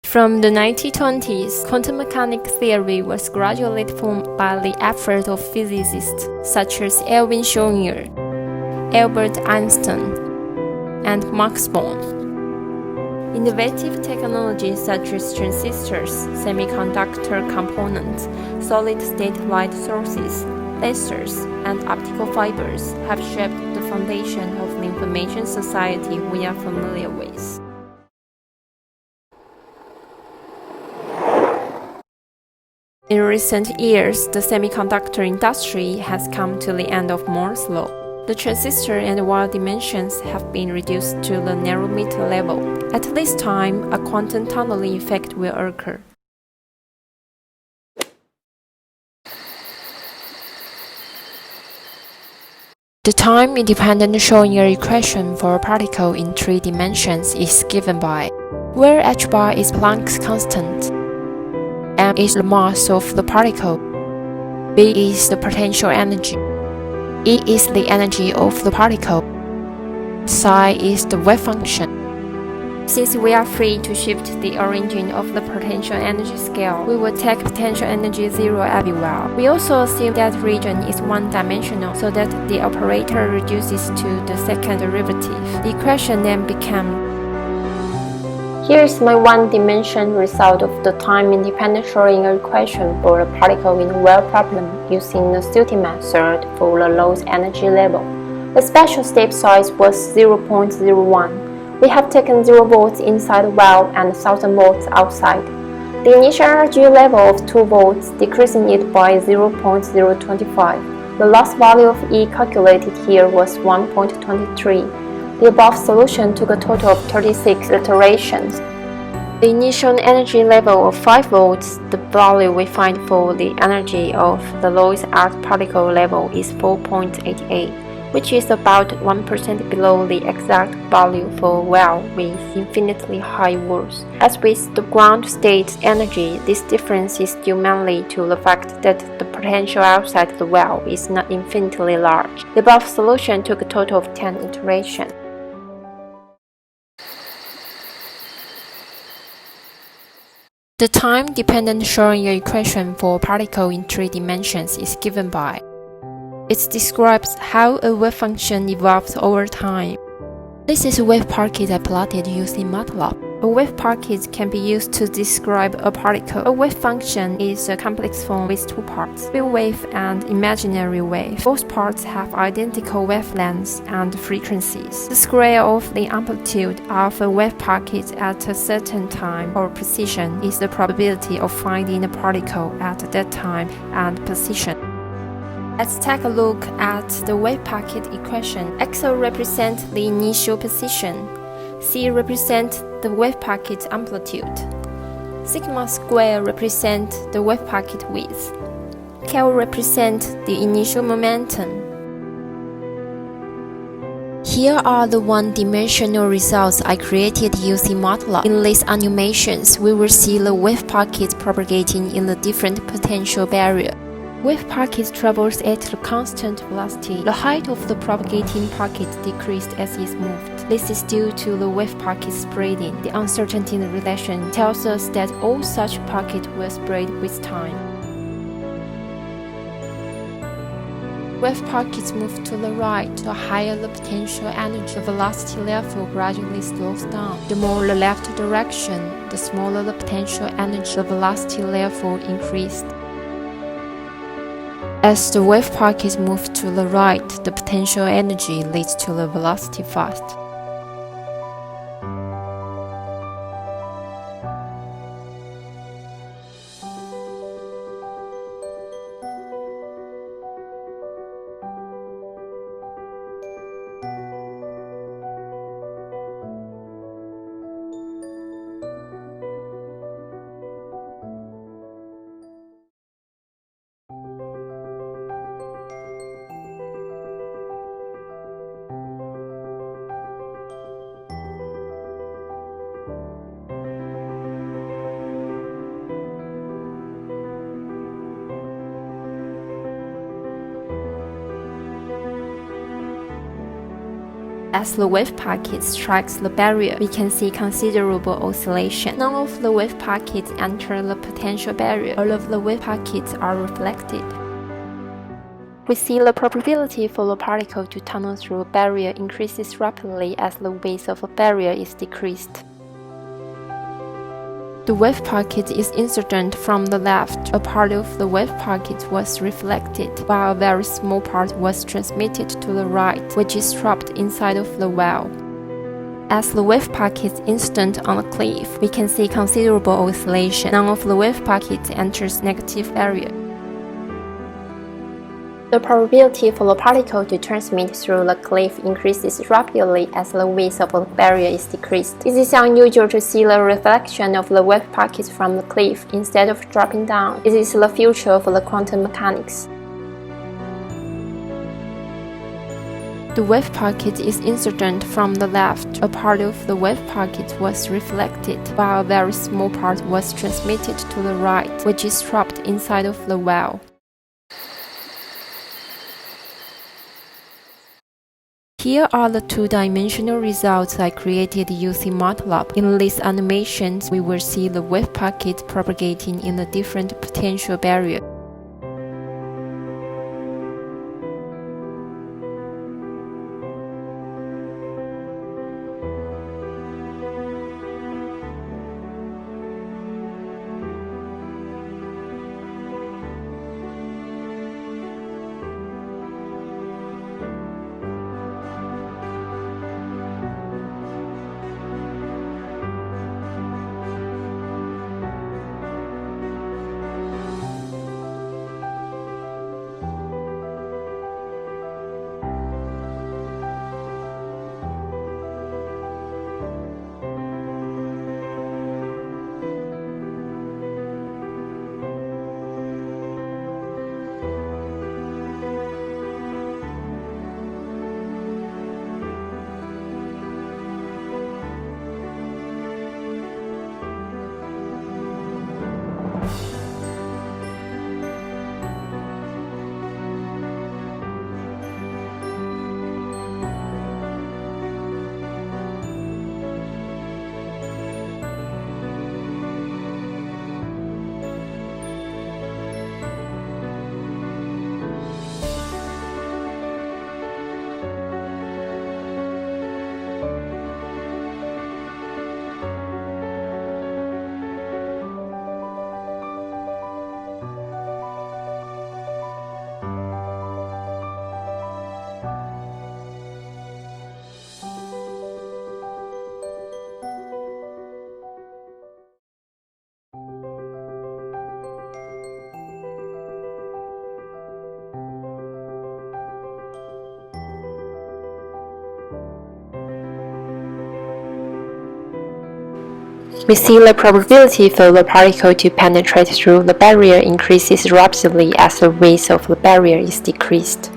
From the 1920s, quantum mechanics theory was gradually formed by the effort of physicists such as Erwin Schrödinger, Albert Einstein, and Max Born. Innovative technologies such as transistors, semiconductor components, solid-state light sources, lasers, and optical fibers have shaped the foundation of the information society we are familiar with. In recent years, the semiconductor industry has come to the end of Moore's law. The transistor and wire dimensions have been reduced to the nanometer level. At this time, a quantum tunneling effect will occur. The time-independent Schrödinger equation for a particle in 3 dimensions is given by where h bar is Planck's constant, m is the mass of the particle, b is the potential energy, E is the energy of the particle, psi is the wave function. Since we are free to shift the origin of the potential energy scale, we will take potential energy zero everywhere. We also assume that region is one-dimensional so that the operator reduces to the second derivative. The equation then becomes. Here is my one-dimension result of the time-independent Schrödinger equation for a particle in a well problem using the Stilton method for the lowest energy level. The special step size was 0.01. We have taken 0 volts inside the well and 1000 volts outside. The initial energy level of 2 volts, decreasing it by 0.025. The last value of E calculated here was 1.23. The above solution took a total of 36 iterations. The initial energy level of 5 volts, the value we find for the energy of the lowest earth particle level is 4.88, which is about 1% below the exact value for a well with infinitely high volts. As with the ground state energy, this difference is due mainly to the fact that the potential outside the well is not infinitely large. The above solution took a total of 10 iterations. The time-dependent Schrödinger equation for a particle in 3 dimensions is given by. It describes how a wave function evolves over time. This is a wave packet I plotted using Matlab. A wave packet can be used to describe a particle. A wave function is a complex form with 2 parts, real wave and imaginary wave. Both parts have identical wavelengths and frequencies. The square of the amplitude of a wave packet at a certain time or position is the probability of finding a particle at that time and position. Let's take a look at the wave packet equation. XO represents the initial position. C represents the wave packet amplitude. Sigma square represents the wave packet width. K represents the initial momentum. Here are the one-dimensional results I created using Matlab. In these animations, we will see the wave packet propagating in the different potential barrier. Wave packet travels at a constant velocity. The height of the propagating packet decreased as it moved. This is due to the wave packet spreading. The uncertainty relation tells us that all such packets will spread with time. Wave packets move to the right. The higher the potential energy, the velocity level gradually slows down. The more the left direction, the smaller the potential energy, the velocity level increased. As the wave packets move to the right, the potential energy leads to the velocity fast. As the wave packet strikes the barrier, we can see considerable oscillation. None of the wave packets enter the potential barrier. All of the wave packets are reflected. We see the probability for the particle to tunnel through a barrier increases rapidly as the width of a barrier is decreased. The wave packet is incident from the left. A part of the wave packet was reflected, while a very small part was transmitted to the right, which is trapped inside of the well. As the wave packet incident on the cliff, we can see considerable oscillation. None of the wave packets enters negative barrier. The probability for the particle to transmit through the cliff increases rapidly as the width of the barrier is decreased. It is unusual to see the reflection of the wave packet from the cliff instead of dropping down. It is the future of the quantum mechanics. The wave packet is incident from the left. A part of the wave packet was reflected, while a very small part was transmitted to the right, which is trapped inside of the well. Here are the two-dimensional results I created using Matlab. In these animations, we will see the wave packet propagating in the different potential barriers. We see the probability for the particle to penetrate through the barrier increases rapidly as the width of the barrier is decreased.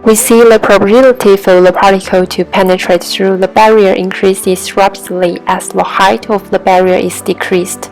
We see the probability for the particle to penetrate through the barrier increases rapidly as the height of the barrier is decreased.